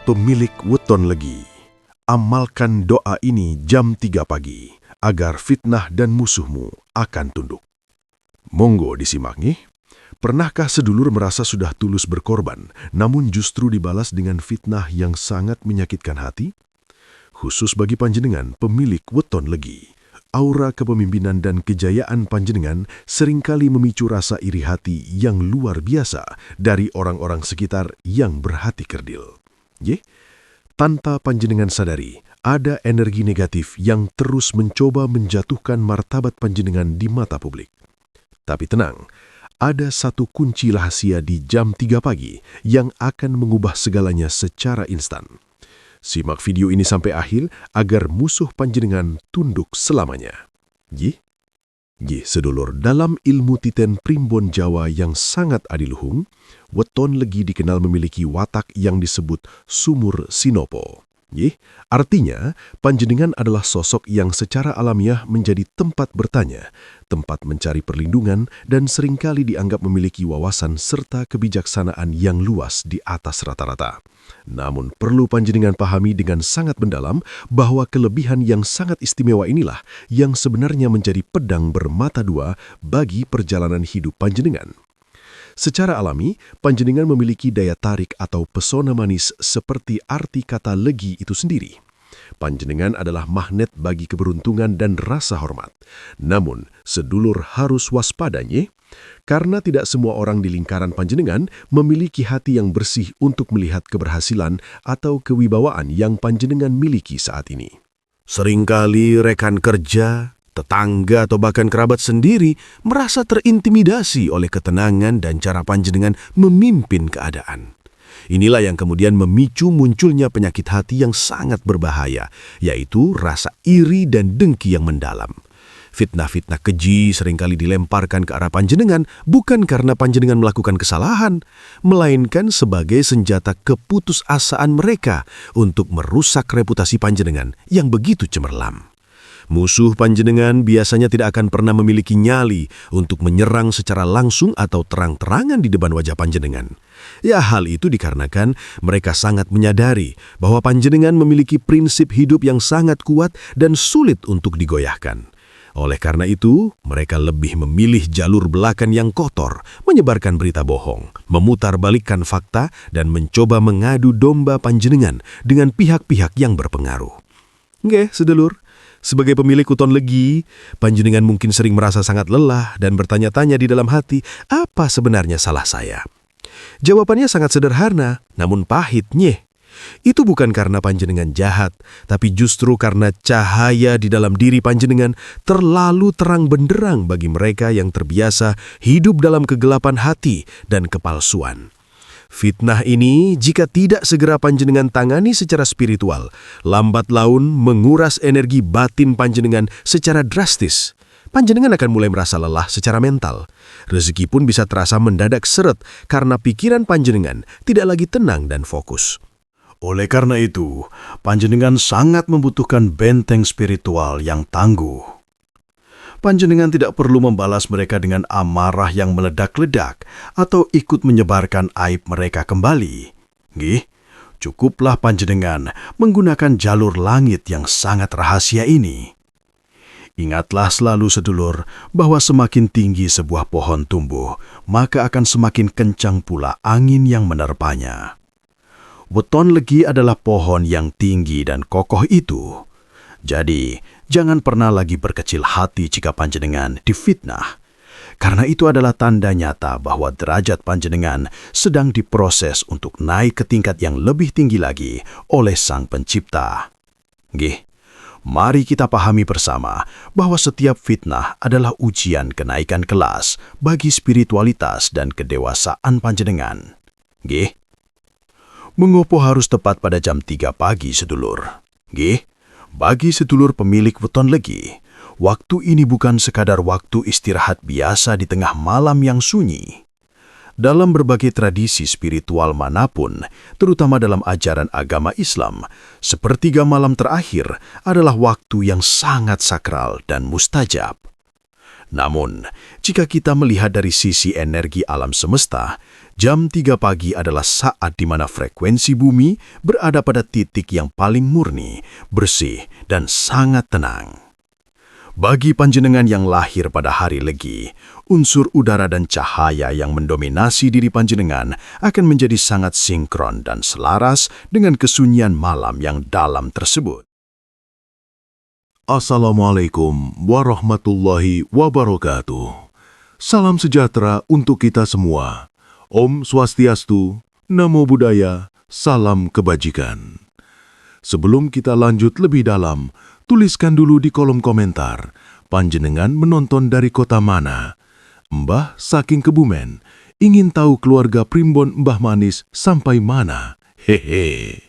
Pemilik weton legi, amalkan doa ini jam 3 pagi, agar fitnah dan musuhmu akan tunduk. Monggo disimak nih. Pernahkah sedulur merasa sudah tulus berkorban, namun justru dibalas dengan fitnah yang sangat menyakitkan hati? Khusus bagi panjenengan, pemilik weton legi, aura kepemimpinan dan kejayaan panjenengan seringkali memicu rasa iri hati yang luar biasa dari orang-orang sekitar yang berhati kerdil. Tanpa panjenengan sadari, ada energi negatif yang terus mencoba menjatuhkan martabat panjenengan di mata publik. Tapi tenang, ada satu kunci rahasia di jam 3 pagi yang akan mengubah segalanya secara instan. Simak video ini sampai akhir agar musuh panjenengan tunduk selamanya. Sedulur, dalam ilmu titen primbon Jawa yang sangat adiluhung, weton legi dikenal memiliki watak yang disebut sumur sinopo. Artinya, panjenengan adalah sosok yang secara alamiah menjadi tempat bertanya, tempat mencari perlindungan, dan seringkali dianggap memiliki wawasan serta kebijaksanaan yang luas di atas rata-rata. Namun perlu panjenengan pahami dengan sangat mendalam bahwa kelebihan yang sangat istimewa inilah yang sebenarnya menjadi pedang bermata dua bagi perjalanan hidup panjenengan. Secara alami, panjenengan memiliki daya tarik atau pesona manis seperti arti kata legi itu sendiri. Panjenengan adalah magnet bagi keberuntungan dan rasa hormat. Namun, sedulur harus waspadanya, karena tidak semua orang di lingkaran panjenengan memiliki hati yang bersih untuk melihat keberhasilan atau kewibawaan yang panjenengan miliki saat ini. Seringkali rekan kerja, tetangga atau bahkan kerabat sendiri merasa terintimidasi oleh ketenangan dan cara panjenengan memimpin keadaan. Inilah yang kemudian memicu munculnya penyakit hati yang sangat berbahaya, yaitu rasa iri dan dengki yang mendalam. Fitnah-fitnah keji seringkali dilemparkan ke arah panjenengan bukan karena panjenengan melakukan kesalahan, melainkan sebagai senjata keputusasaan mereka untuk merusak reputasi panjenengan yang begitu cemerlang. Musuh panjenengan biasanya tidak akan pernah memiliki nyali untuk menyerang secara langsung atau terang-terangan di depan wajah panjenengan. Ya, hal itu dikarenakan mereka sangat menyadari bahwa panjenengan memiliki prinsip hidup yang sangat kuat dan sulit untuk digoyahkan. Oleh karena itu, mereka lebih memilih jalur belakang yang kotor, menyebarkan berita bohong, memutarbalikkan fakta, dan mencoba mengadu domba panjenengan dengan pihak-pihak yang berpengaruh. Sedulur, sebagai pemilik weton legi, panjenengan mungkin sering merasa sangat lelah dan bertanya-tanya di dalam hati, apa sebenarnya salah saya? Jawabannya sangat sederhana, namun pahitnya. Itu bukan karena panjenengan jahat, tapi justru karena cahaya di dalam diri panjenengan terlalu terang benderang bagi mereka yang terbiasa hidup dalam kegelapan hati dan kepalsuan. Fitnah ini, jika tidak segera panjenengan tangani secara spiritual, lambat laun menguras energi batin panjenengan secara drastis. Panjenengan akan mulai merasa lelah secara mental. Rezeki pun bisa terasa mendadak seret karena pikiran panjenengan tidak lagi tenang dan fokus. Oleh karena itu, panjenengan sangat membutuhkan benteng spiritual yang tangguh. Panjenengan tidak perlu membalas mereka dengan amarah yang meledak-ledak atau ikut menyebarkan aib mereka kembali. Cukuplah panjenengan menggunakan jalur langit yang sangat rahasia ini. Ingatlah selalu sedulur bahwa semakin tinggi sebuah pohon tumbuh, maka akan semakin kencang pula angin yang menerpanya. Weton legi adalah pohon yang tinggi dan kokoh itu. Jadi, jangan pernah lagi berkecil hati jika panjenengan difitnah. Karena itu adalah tanda nyata bahwa derajat panjenengan sedang diproses untuk naik ke tingkat yang lebih tinggi lagi oleh Sang Pencipta. Mari kita pahami bersama bahwa setiap fitnah adalah ujian kenaikan kelas bagi spiritualitas dan kedewasaan panjenengan. Mengopo harus tepat pada jam 3 pagi, sedulur? Bagi sedulur pemilik weton legi, waktu ini bukan sekadar waktu istirahat biasa di tengah malam yang sunyi. Dalam berbagai tradisi spiritual manapun, terutama dalam ajaran agama Islam, sepertiga malam terakhir adalah waktu yang sangat sakral dan mustajab. Namun, jika kita melihat dari sisi energi alam semesta, jam 3 pagi adalah saat di mana frekuensi bumi berada pada titik yang paling murni, bersih, dan sangat tenang. Bagi panjenengan yang lahir pada hari Legi, unsur udara dan cahaya yang mendominasi diri panjenengan akan menjadi sangat sinkron dan selaras dengan kesunyian malam yang dalam tersebut. Assalamualaikum warahmatullahi wabarakatuh. Salam sejahtera untuk kita semua. Om Swastiastu, Namo Buddhaya, salam kebajikan. Sebelum kita lanjut lebih dalam, tuliskan dulu di kolom komentar, panjenengan menonton dari kota mana? Mbah saking Kebumen, ingin tahu keluarga Primbon Mbah Manis sampai mana? Hehe.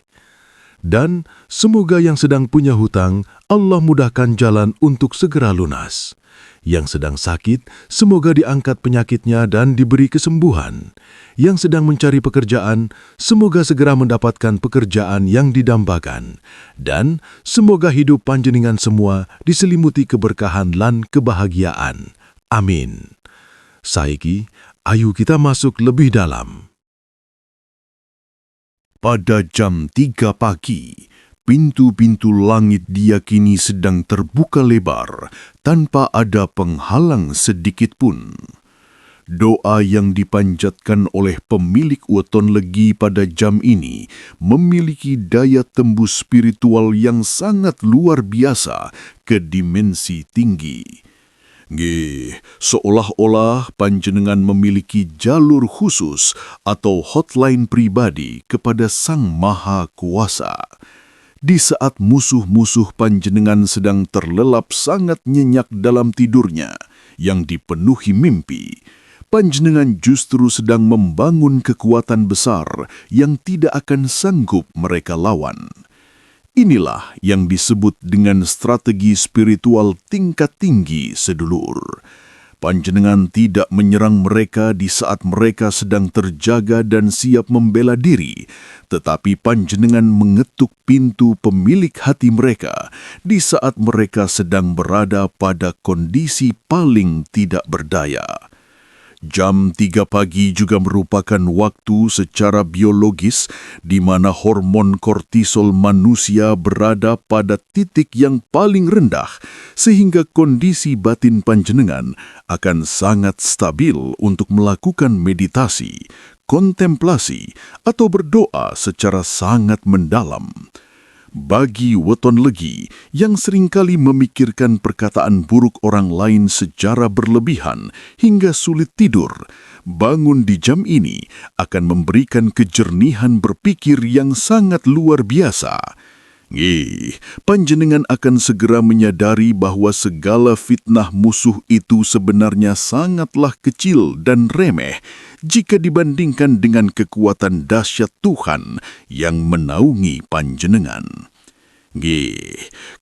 Dan semoga yang sedang punya hutang, Allah mudahkan jalan untuk segera lunas. Yang sedang sakit, semoga diangkat penyakitnya dan diberi kesembuhan. Yang sedang mencari pekerjaan, semoga segera mendapatkan pekerjaan yang didambakan. Dan semoga hidup panjenengan semua diselimuti keberkahan lan kebahagiaan. Amin. Saiki, ayo kita masuk lebih dalam. Pada jam 3 pagi, pintu-pintu langit diyakini sedang terbuka lebar tanpa ada penghalang sedikit pun. Doa yang dipanjatkan oleh pemilik weton legi pada jam ini memiliki daya tembus spiritual yang sangat luar biasa ke dimensi tinggi. Seolah-olah panjenengan memiliki jalur khusus atau hotline pribadi kepada Sang Maha Kuasa. Di saat musuh-musuh panjenengan sedang terlelap sangat nyenyak dalam tidurnya, yang dipenuhi mimpi, panjenengan justru sedang membangun kekuatan besar yang tidak akan sanggup mereka lawan. Inilah yang disebut dengan strategi spiritual tingkat tinggi, sedulur. Panjenengan tidak menyerang mereka di saat mereka sedang terjaga dan siap membela diri, tetapi panjenengan mengetuk pintu pemilik hati mereka di saat mereka sedang berada pada kondisi paling tidak berdaya. Jam 3 pagi juga merupakan waktu secara biologis di mana hormon kortisol manusia berada pada titik yang paling rendah, sehingga kondisi batin panjenengan akan sangat stabil untuk melakukan meditasi, kontemplasi, atau berdoa secara sangat mendalam. Bagi weton legi yang seringkali memikirkan perkataan buruk orang lain secara berlebihan hingga sulit tidur, bangun di jam ini akan memberikan kejernihan berpikir yang sangat luar biasa. Panjenengan akan segera menyadari bahwa segala fitnah musuh itu sebenarnya sangatlah kecil dan remeh jika dibandingkan dengan kekuatan dahsyat Tuhan yang menaungi panjenengan.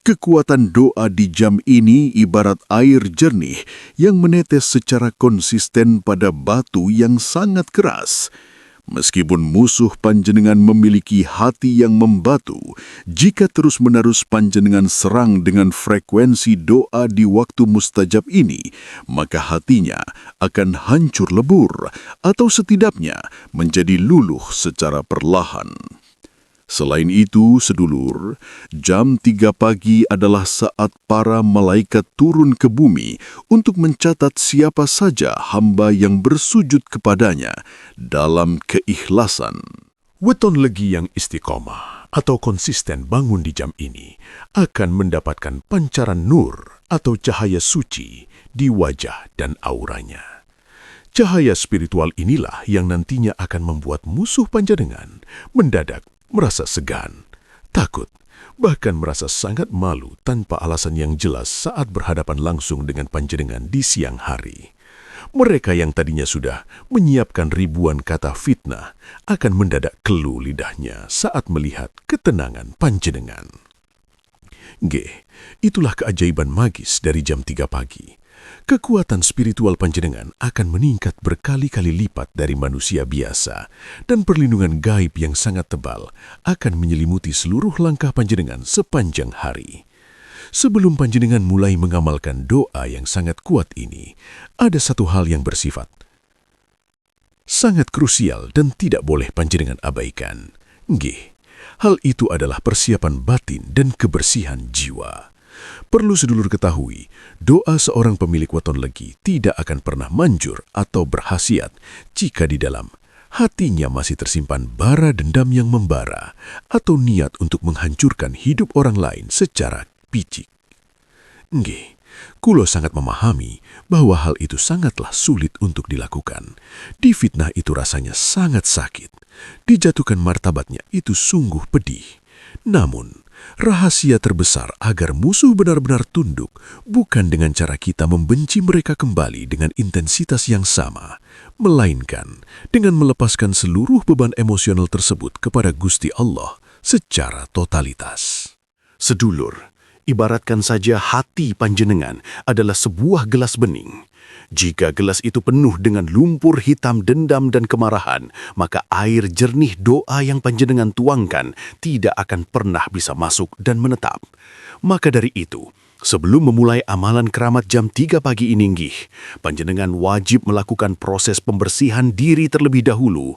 Kekuatan doa di jam ini ibarat air jernih yang menetes secara konsisten pada batu yang sangat keras. Meskipun musuh panjenengan memiliki hati yang membatu, jika terus-menerus panjenengan serang dengan frekuensi doa di waktu mustajab ini, maka hatinya akan hancur lebur atau setidaknya menjadi luluh secara perlahan. Selain itu, sedulur, jam 3 pagi adalah saat para malaikat turun ke bumi untuk mencatat siapa saja hamba yang bersujud kepadanya dalam keikhlasan. Weton legi yang istiqomah atau konsisten bangun di jam ini akan mendapatkan pancaran nur atau cahaya suci di wajah dan auranya. Cahaya spiritual inilah yang nantinya akan membuat musuh panjenengan mendadak merasa segan, takut, bahkan merasa sangat malu tanpa alasan yang jelas saat berhadapan langsung dengan panjenengan di siang hari. Mereka yang tadinya sudah menyiapkan ribuan kata fitnah akan mendadak keluh lidahnya saat melihat ketenangan panjenengan. Itulah keajaiban magis dari jam 3 pagi. Kekuatan spiritual panjenengan akan meningkat berkali-kali lipat dari manusia biasa, dan perlindungan gaib yang sangat tebal akan menyelimuti seluruh langkah panjenengan sepanjang hari. Sebelum panjenengan mulai mengamalkan doa yang sangat kuat ini, ada satu hal yang bersifat sangat krusial dan tidak boleh panjenengan abaikan. Nggih, hal itu adalah persiapan batin dan kebersihan jiwa. Perlu sedulur ketahui, doa seorang pemilik weton legi tidak akan pernah manjur atau berhasiat jika di dalam hatinya masih tersimpan bara dendam yang membara atau niat untuk menghancurkan hidup orang lain secara picik. Nggih, kulo sangat memahami bahwa hal itu sangatlah sulit untuk dilakukan. Difitnah itu rasanya sangat sakit. Dijatuhkan martabatnya itu sungguh pedih. Namun, rahasia terbesar agar musuh benar-benar tunduk bukan dengan cara kita membenci mereka kembali dengan intensitas yang sama, melainkan dengan melepaskan seluruh beban emosional tersebut kepada Gusti Allah secara totalitas. Sedulur, ibaratkan saja hati panjenengan adalah sebuah gelas bening. Jika gelas itu penuh dengan lumpur hitam dendam dan kemarahan, maka air jernih doa yang panjenengan tuangkan tidak akan pernah bisa masuk dan menetap. Maka dari itu, sebelum memulai amalan keramat jam 3 pagi ini nggih, panjenengan wajib melakukan proses pembersihan diri terlebih dahulu.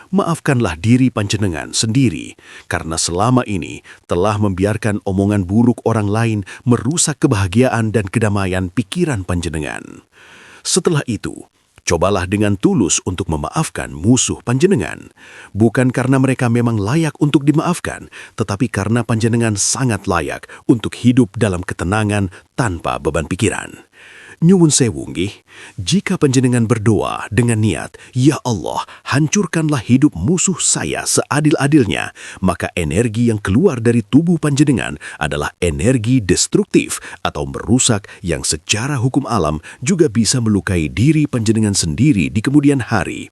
Maafkanlah diri panjenengan sendiri, karena selama ini telah membiarkan omongan buruk orang lain merusak kebahagiaan dan kedamaian pikiran panjenengan. Setelah itu, cobalah dengan tulus untuk memaafkan musuh panjenengan. Bukan karena mereka memang layak untuk dimaafkan, tetapi karena panjenengan sangat layak untuk hidup dalam ketenangan tanpa beban pikiran. Nyuwun sewu nggih, jika panjenengan berdoa dengan niat, "Ya Allah, hancurkanlah hidup musuh saya seadil-adilnya," maka energi yang keluar dari tubuh panjenengan adalah energi destruktif atau merusak yang secara hukum alam juga bisa melukai diri panjenengan sendiri di kemudian hari.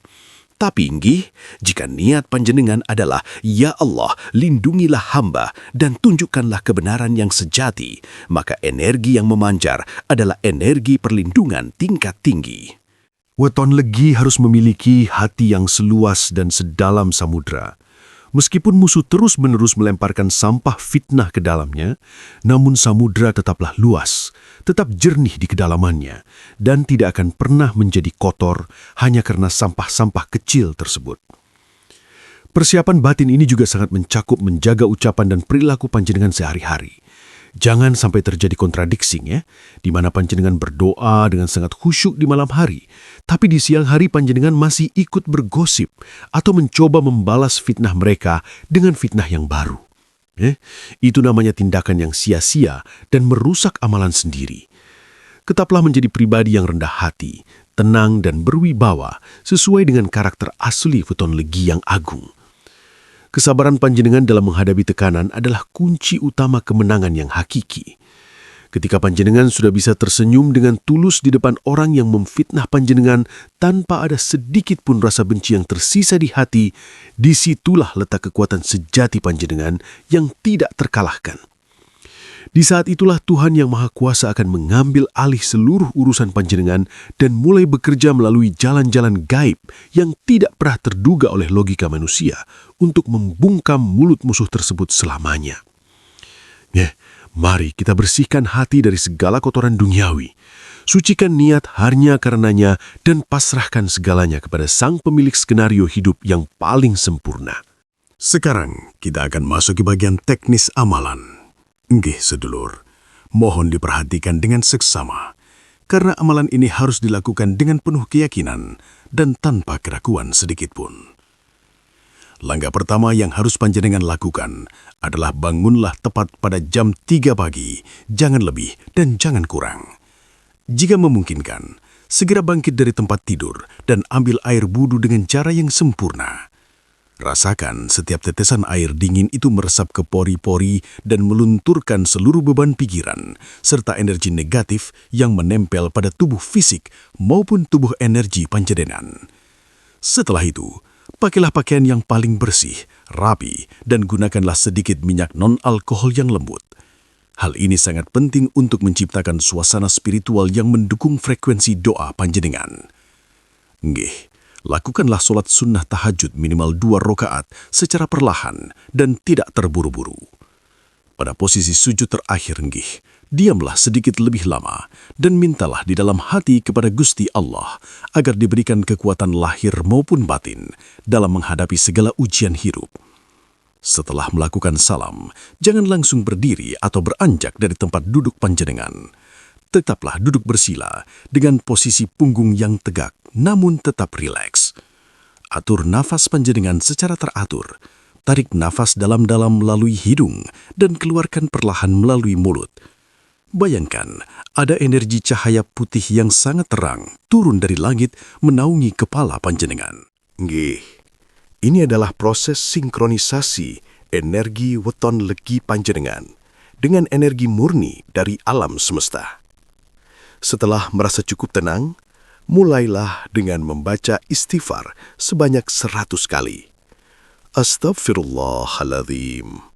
Tapi nggih, jika niat panjenengan adalah, "Ya Allah, lindungilah hamba dan tunjukkanlah kebenaran yang sejati," maka energi yang memancar adalah energi perlindungan tingkat tinggi. Weton legi harus memiliki hati yang seluas dan sedalam samudra. Meskipun musuh terus-menerus melemparkan sampah fitnah ke dalamnya, namun samudra tetaplah luas, tetap jernih di kedalamannya, dan tidak akan pernah menjadi kotor hanya karena sampah-sampah kecil tersebut. Persiapan batin ini juga sangat mencakup menjaga ucapan dan perilaku panjenengan sehari-hari. Jangan sampai terjadi kontradiksi, ya, di mana panjenengan berdoa dengan sangat khusyuk di malam hari, tapi di siang hari panjenengan masih ikut bergosip atau mencoba membalas fitnah mereka dengan fitnah yang baru. Itu namanya tindakan yang sia-sia dan merusak amalan sendiri. Tetaplah menjadi pribadi yang rendah hati, tenang dan berwibawa sesuai dengan karakter asli weton legi yang agung. Kesabaran panjenengan dalam menghadapi tekanan adalah kunci utama kemenangan yang hakiki. Ketika panjenengan sudah bisa tersenyum dengan tulus di depan orang yang memfitnah panjenengan tanpa ada sedikit pun rasa benci yang tersisa di hati, disitulah letak kekuatan sejati panjenengan yang tidak terkalahkan. Di saat itulah Tuhan Yang Maha Kuasa akan mengambil alih seluruh urusan panjenengan dan mulai bekerja melalui jalan-jalan gaib yang tidak pernah terduga oleh logika manusia untuk membungkam mulut musuh tersebut selamanya. Mari kita bersihkan hati dari segala kotoran duniawi, sucikan niat hanya karenanya dan pasrahkan segalanya kepada Sang Pemilik skenario hidup yang paling sempurna. Sekarang kita akan masuk ke bagian teknis amalan. Nggih, sedulur, mohon diperhatikan dengan seksama, karena amalan ini harus dilakukan dengan penuh keyakinan dan tanpa keraguan sedikitpun. Langkah pertama yang harus panjenengan lakukan adalah bangunlah tepat pada jam 3 pagi, jangan lebih dan jangan kurang. Jika memungkinkan, segera bangkit dari tempat tidur dan ambil air wudu dengan cara yang sempurna. Rasakan setiap tetesan air dingin itu meresap ke pori-pori dan melunturkan seluruh beban pikiran, serta energi negatif yang menempel pada tubuh fisik maupun tubuh energi panjenengan. Setelah itu, pakailah pakaian yang paling bersih, rapi, dan gunakanlah sedikit minyak non-alkohol yang lembut. Hal ini sangat penting untuk menciptakan suasana spiritual yang mendukung frekuensi doa panjenengan. Nggih, lakukanlah sholat sunnah tahajud minimal 2 rakaat secara perlahan dan tidak terburu-buru. Pada posisi sujud terakhir nggih, diamlah sedikit lebih lama dan mintalah di dalam hati kepada Gusti Allah agar diberikan kekuatan lahir maupun batin dalam menghadapi segala ujian hidup. Setelah melakukan salam, jangan langsung berdiri atau beranjak dari tempat duduk panjenengan. Tetaplah duduk bersila dengan posisi punggung yang tegak namun tetap rileks. Atur nafas panjenengan secara teratur. Tarik nafas dalam-dalam melalui hidung dan keluarkan perlahan melalui mulut. Bayangkan, ada energi cahaya putih yang sangat terang turun dari langit menaungi kepala panjenengan. Nggih, ini adalah proses sinkronisasi energi weton legi panjenengan dengan energi murni dari alam semesta. Setelah merasa cukup tenang, mulailah dengan membaca istighfar sebanyak 100 kali. Astaghfirullahaladzim.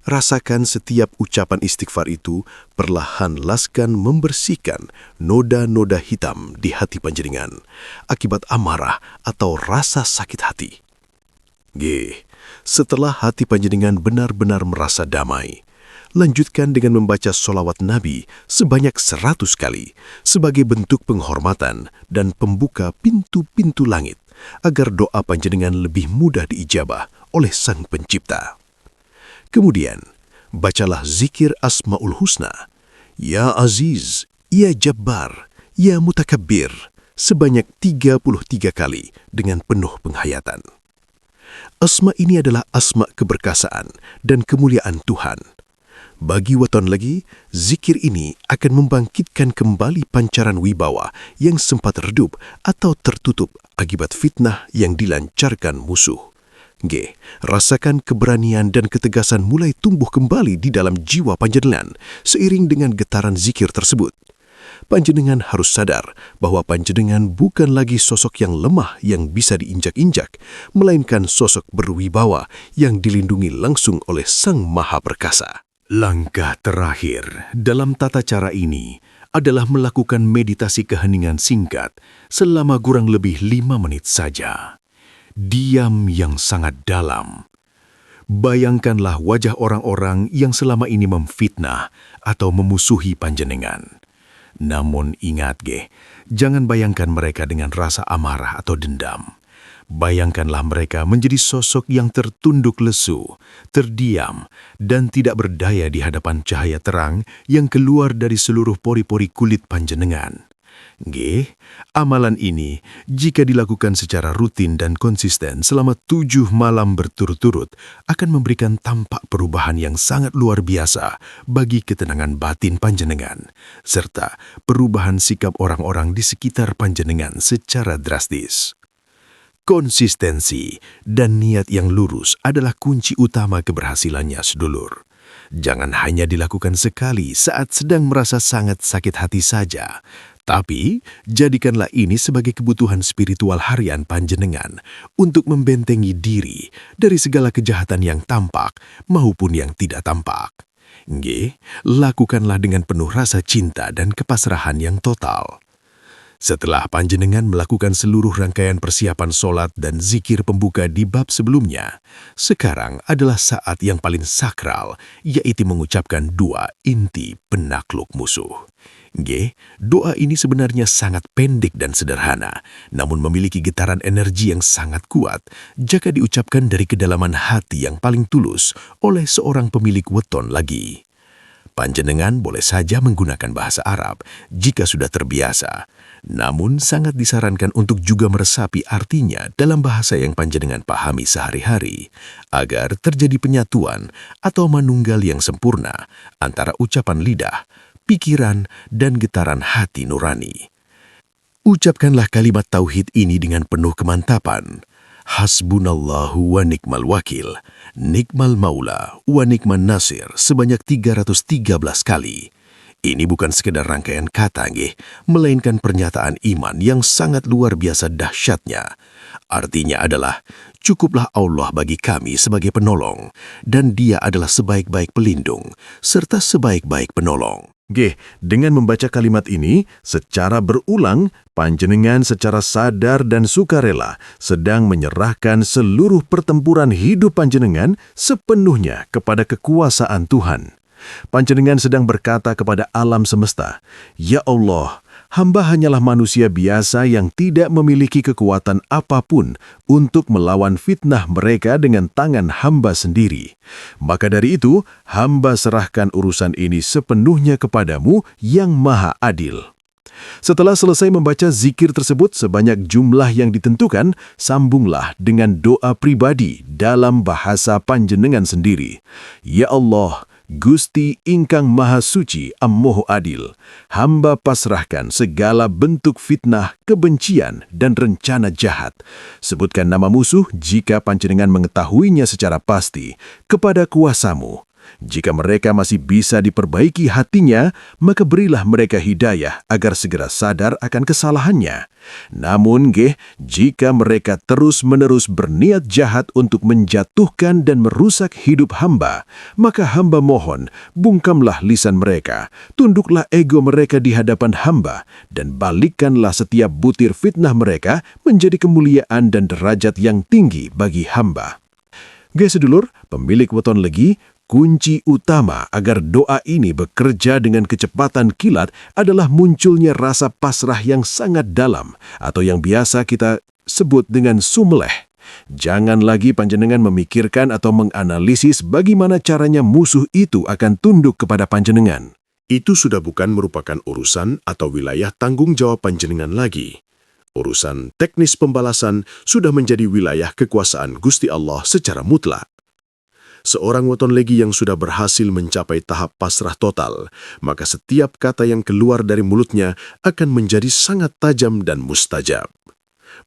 Rasakan setiap ucapan istighfar itu perlahan-laskan membersihkan noda-noda hitam di hati panjenengan akibat amarah atau rasa sakit hati. Setelah hati panjenengan benar-benar merasa damai, lanjutkan dengan membaca sholawat Nabi sebanyak 100 kali sebagai bentuk penghormatan dan pembuka pintu-pintu langit agar doa panjenengan lebih mudah diijabah oleh Sang Pencipta. Kemudian, bacalah zikir Asmaul Husna, Ya Aziz, Ya Jabbar, Ya Mutakabbir, sebanyak 33 kali dengan penuh penghayatan. Asma ini adalah asma keberkasaan dan kemuliaan Tuhan. Bagi weton legi, zikir ini akan membangkitkan kembali pancaran wibawa yang sempat redup atau tertutup akibat fitnah yang dilancarkan musuh. Rasakan keberanian dan ketegasan mulai tumbuh kembali di dalam jiwa panjenengan seiring dengan getaran zikir tersebut. Panjenengan harus sadar bahwa panjenengan bukan lagi sosok yang lemah yang bisa diinjak-injak, melainkan sosok berwibawa yang dilindungi langsung oleh Sang Maha Perkasa. Langkah terakhir dalam tata cara ini adalah melakukan meditasi keheningan singkat selama kurang lebih 5 menit saja. Diam yang sangat dalam. Bayangkanlah wajah orang-orang yang selama ini memfitnah atau memusuhi panjenengan. Namun ingat jangan bayangkan mereka dengan rasa amarah atau dendam. Bayangkanlah mereka menjadi sosok yang tertunduk lesu, terdiam, dan tidak berdaya di hadapan cahaya terang yang keluar dari seluruh pori-pori kulit panjenengan. Amalan ini, jika dilakukan secara rutin dan konsisten selama 7 malam berturut-turut, akan memberikan tampak perubahan yang sangat luar biasa bagi ketenangan batin panjenengan, serta perubahan sikap orang-orang di sekitar panjenengan secara drastis. Konsistensi dan niat yang lurus adalah kunci utama keberhasilannya, sedulur. Jangan hanya dilakukan sekali saat sedang merasa sangat sakit hati saja, tapi jadikanlah ini sebagai kebutuhan spiritual harian panjenengan untuk membentengi diri dari segala kejahatan yang tampak maupun yang tidak tampak. Lakukanlah dengan penuh rasa cinta dan kepasrahan yang total. Setelah panjenengan melakukan seluruh rangkaian persiapan solat dan zikir pembuka di bab sebelumnya, sekarang adalah saat yang paling sakral, yaitu mengucapkan doa inti penakluk musuh. Doa ini sebenarnya sangat pendek dan sederhana, namun memiliki getaran energi yang sangat kuat jika diucapkan dari kedalaman hati yang paling tulus oleh seorang pemilik weton lagi. Panjenengan boleh saja menggunakan bahasa Arab jika sudah terbiasa, namun sangat disarankan untuk juga meresapi artinya dalam bahasa yang panjenengan pahami sehari-hari, agar terjadi penyatuan atau manunggal yang sempurna antara ucapan lidah, pikiran, dan getaran hati nurani. Ucapkanlah kalimat tauhid ini dengan penuh kemantapan. Hasbunallahu wa nikmal wakil, nikmal maula wa nikman nasir sebanyak 313 kali. Ini bukan sekedar rangkaian kata, melainkan pernyataan iman yang sangat luar biasa dahsyatnya. Artinya adalah, cukuplah Allah bagi kami sebagai penolong, dan Dia adalah sebaik-baik pelindung, serta sebaik-baik penolong. Dengan membaca kalimat ini secara berulang, panjenengan secara sadar dan sukarela sedang menyerahkan seluruh pertempuran hidup panjenengan sepenuhnya kepada kekuasaan Tuhan. Panjenengan sedang berkata kepada alam semesta, "Ya Allah, hamba hanyalah manusia biasa yang tidak memiliki kekuatan apapun untuk melawan fitnah mereka dengan tangan hamba sendiri. Maka dari itu, hamba serahkan urusan ini sepenuhnya kepadamu yang Maha Adil." Setelah selesai membaca zikir tersebut sebanyak jumlah yang ditentukan, sambunglah dengan doa pribadi dalam bahasa panjenengan sendiri. Ya Allah, Gusti ingkang Maha Suci Ammoho Adil, hamba pasrahkan segala bentuk fitnah, kebencian, dan rencana jahat. Sebutkan nama musuh jika panjenengan mengetahuinya secara pasti kepada kuasamu. Jika mereka masih bisa diperbaiki hatinya, maka berilah mereka hidayah agar segera sadar akan kesalahannya. Namun, jika mereka terus-menerus berniat jahat untuk menjatuhkan dan merusak hidup hamba, maka hamba mohon, bungkamlah lisan mereka, tunduklah ego mereka di hadapan hamba, dan balikkanlah setiap butir fitnah mereka menjadi kemuliaan dan derajat yang tinggi bagi hamba. Sedulur, pemilik weton legi, kunci utama agar doa ini bekerja dengan kecepatan kilat adalah munculnya rasa pasrah yang sangat dalam atau yang biasa kita sebut dengan sumeleh. Jangan lagi panjenengan memikirkan atau menganalisis bagaimana caranya musuh itu akan tunduk kepada panjenengan. Itu sudah bukan merupakan urusan atau wilayah tanggung jawab panjenengan lagi. Urusan teknis pembalasan sudah menjadi wilayah kekuasaan Gusti Allah secara mutlak. Seorang weton legi yang sudah berhasil mencapai tahap pasrah total, maka setiap kata yang keluar dari mulutnya akan menjadi sangat tajam dan mustajab.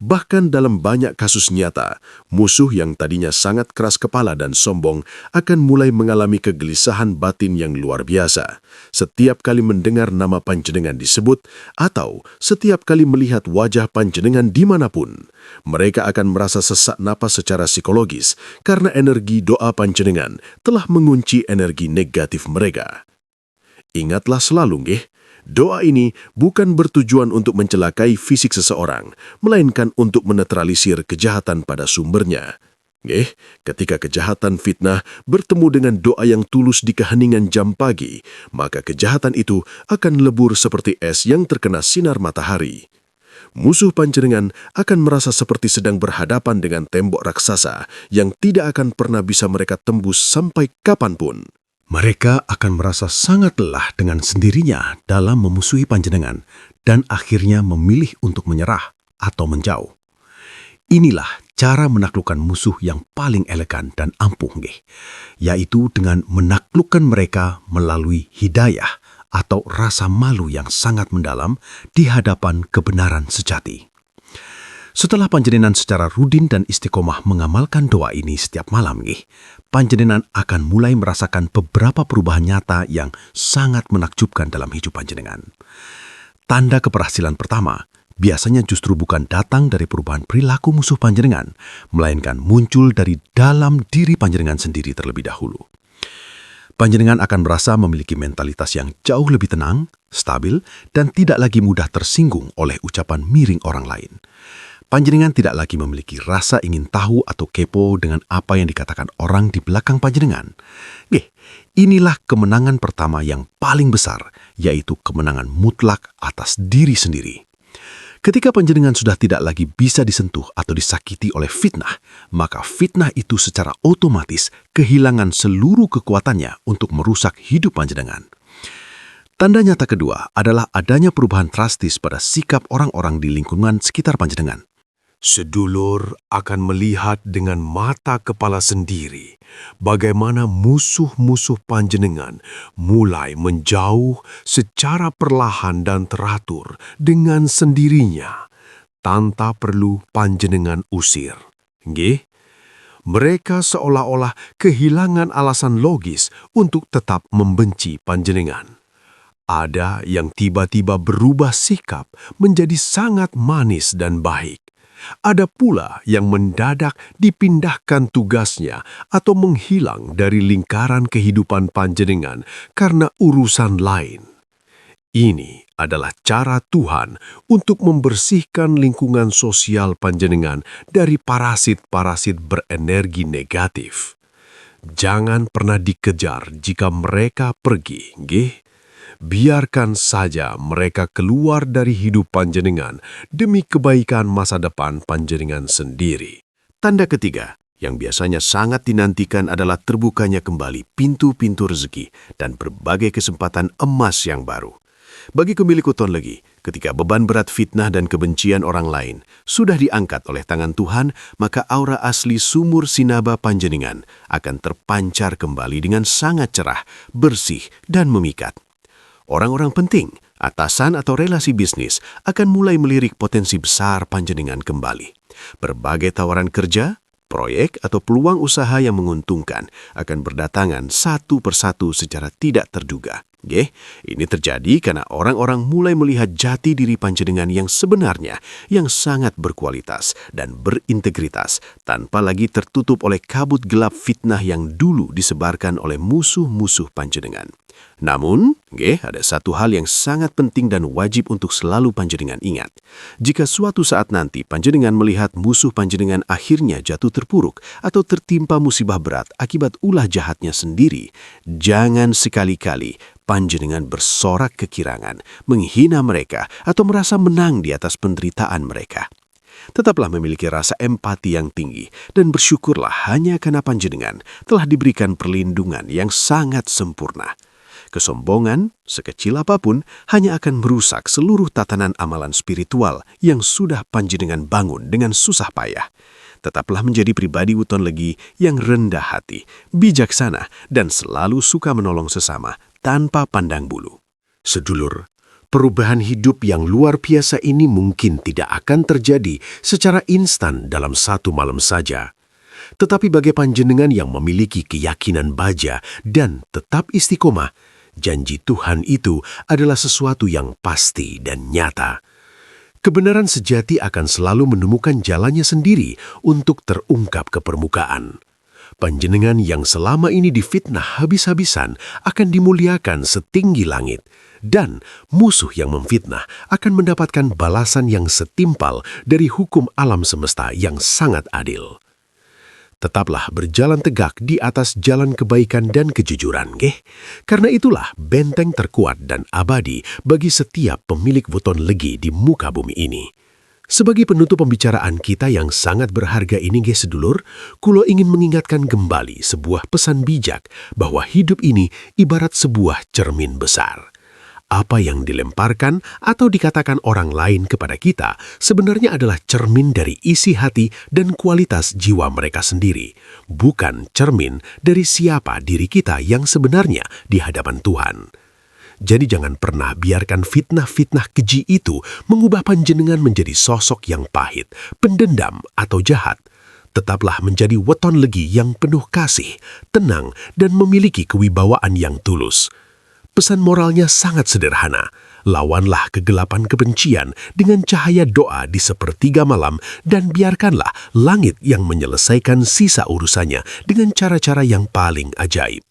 Bahkan dalam banyak kasus nyata, musuh yang tadinya sangat keras kepala dan sombong akan mulai mengalami kegelisahan batin yang luar biasa. Setiap kali mendengar nama panjenengan disebut, atau setiap kali melihat wajah panjenengan dimanapun, mereka akan merasa sesak napas secara psikologis karena energi doa panjenengan telah mengunci energi negatif mereka. Ingatlah selalu, doa ini bukan bertujuan untuk mencelakai fisik seseorang, melainkan untuk menetralisir kejahatan pada sumbernya. Ketika kejahatan fitnah bertemu dengan doa yang tulus di keheningan jam pagi, maka kejahatan itu akan lebur seperti es yang terkena sinar matahari. Musuh panjenengan akan merasa seperti sedang berhadapan dengan tembok raksasa yang tidak akan pernah bisa mereka tembus sampai kapanpun. Mereka akan merasa sangat lelah dengan sendirinya dalam memusuhi panjenengan dan akhirnya memilih untuk menyerah atau menjauh. Inilah cara menaklukkan musuh yang paling elegan dan ampuh, yaitu dengan menaklukkan mereka melalui hidayah atau rasa malu yang sangat mendalam di hadapan kebenaran sejati. Setelah panjenengan secara rudin dan istiqomah mengamalkan doa ini setiap malam, panjenengan akan mulai merasakan beberapa perubahan nyata yang sangat menakjubkan dalam hidup panjenengan. Tanda keberhasilan pertama biasanya justru bukan datang dari perubahan perilaku musuh panjenengan, melainkan muncul dari dalam diri panjenengan sendiri terlebih dahulu. Panjenengan akan merasa memiliki mentalitas yang jauh lebih tenang, stabil, dan tidak lagi mudah tersinggung oleh ucapan miring orang lain. Panjenengan tidak lagi memiliki rasa ingin tahu atau kepo dengan apa yang dikatakan orang di belakang panjenengan. Inilah kemenangan pertama yang paling besar, yaitu kemenangan mutlak atas diri sendiri. Ketika panjenengan sudah tidak lagi bisa disentuh atau disakiti oleh fitnah, maka fitnah itu secara otomatis kehilangan seluruh kekuatannya untuk merusak hidup panjenengan. Tanda nyata kedua adalah adanya perubahan drastis pada sikap orang-orang di lingkungan sekitar panjenengan. Sedulur akan melihat dengan mata kepala sendiri bagaimana musuh-musuh panjenengan mulai menjauh secara perlahan dan teratur dengan sendirinya, tanpa perlu panjenengan usir. Mereka seolah-olah kehilangan alasan logis untuk tetap membenci panjenengan. Ada yang tiba-tiba berubah sikap menjadi sangat manis dan baik. Ada pula yang mendadak dipindahkan tugasnya atau menghilang dari lingkaran kehidupan panjenengan karena urusan lain. Ini adalah cara Tuhan untuk membersihkan lingkungan sosial panjenengan dari parasit-parasit berenergi negatif. Jangan pernah dikejar jika mereka pergi, nggih. Biarkan saja mereka keluar dari hidup panjenengan demi kebaikan masa depan panjenengan sendiri. Tanda ketiga, yang biasanya sangat dinantikan adalah terbukanya kembali pintu-pintu rezeki dan berbagai kesempatan emas yang baru. Bagi pemilik Weton Legi, ketika beban berat fitnah dan kebencian orang lain sudah diangkat oleh tangan Tuhan, maka aura asli sumur sinaba panjenengan akan terpancar kembali dengan sangat cerah, bersih, dan memikat. Orang-orang penting, atasan atau relasi bisnis akan mulai melirik potensi besar panjenengan kembali. Berbagai tawaran kerja, proyek atau peluang usaha yang menguntungkan akan berdatangan satu persatu secara tidak terduga. Ini terjadi karena orang-orang mulai melihat jati diri panjenengan yang sebenarnya, yang sangat berkualitas dan berintegritas, tanpa lagi tertutup oleh kabut gelap fitnah yang dulu disebarkan oleh musuh-musuh panjenengan. Namun, ada satu hal yang sangat penting dan wajib untuk selalu panjenengan ingat. Jika suatu saat nanti panjenengan melihat musuh panjenengan akhirnya jatuh terpuruk atau tertimpa musibah berat akibat ulah jahatnya sendiri, jangan sekali-kali panjenengan bersorak kekirangan, menghina mereka, atau merasa menang di atas penderitaan mereka. Tetaplah memiliki rasa empati yang tinggi dan bersyukurlah hanya karena panjenengan telah diberikan perlindungan yang sangat sempurna. Kesombongan, sekecil apapun, hanya akan merusak seluruh tatanan amalan spiritual yang sudah panjenengan bangun dengan susah payah. Tetaplah menjadi pribadi Weton Legi yang rendah hati, bijaksana, dan selalu suka menolong sesama tanpa pandang bulu. Sedulur, perubahan hidup yang luar biasa ini mungkin tidak akan terjadi secara instan dalam satu malam saja. Tetapi bagi panjenengan yang memiliki keyakinan baja dan tetap istiqomah, janji Tuhan itu adalah sesuatu yang pasti dan nyata. Kebenaran sejati akan selalu menemukan jalannya sendiri untuk terungkap ke permukaan. Panjenengan yang selama ini difitnah habis-habisan akan dimuliakan setinggi langit, dan musuh yang memfitnah akan mendapatkan balasan yang setimpal dari hukum alam semesta yang sangat adil. Tetaplah berjalan tegak di atas jalan kebaikan dan kejujuran, Karena itulah benteng terkuat dan abadi bagi setiap pemilik Weton Legi di muka bumi ini. Sebagai penutup pembicaraan kita yang sangat berharga ini, sedulur, kulo ingin mengingatkan kembali sebuah pesan bijak bahwa hidup ini ibarat sebuah cermin besar. Apa yang dilemparkan atau dikatakan orang lain kepada kita sebenarnya adalah cermin dari isi hati dan kualitas jiwa mereka sendiri, bukan cermin dari siapa diri kita yang sebenarnya di hadapan Tuhan. Jadi jangan pernah biarkan fitnah-fitnah keji itu mengubah panjenengan menjadi sosok yang pahit, pendendam atau jahat. Tetaplah menjadi Weton Legi yang penuh kasih, tenang, dan memiliki kewibawaan yang tulus. Pesan moralnya sangat sederhana. Lawanlah kegelapan kebencian dengan cahaya doa di sepertiga malam dan biarkanlah langit yang menyelesaikan sisa urusannya dengan cara-cara yang paling ajaib.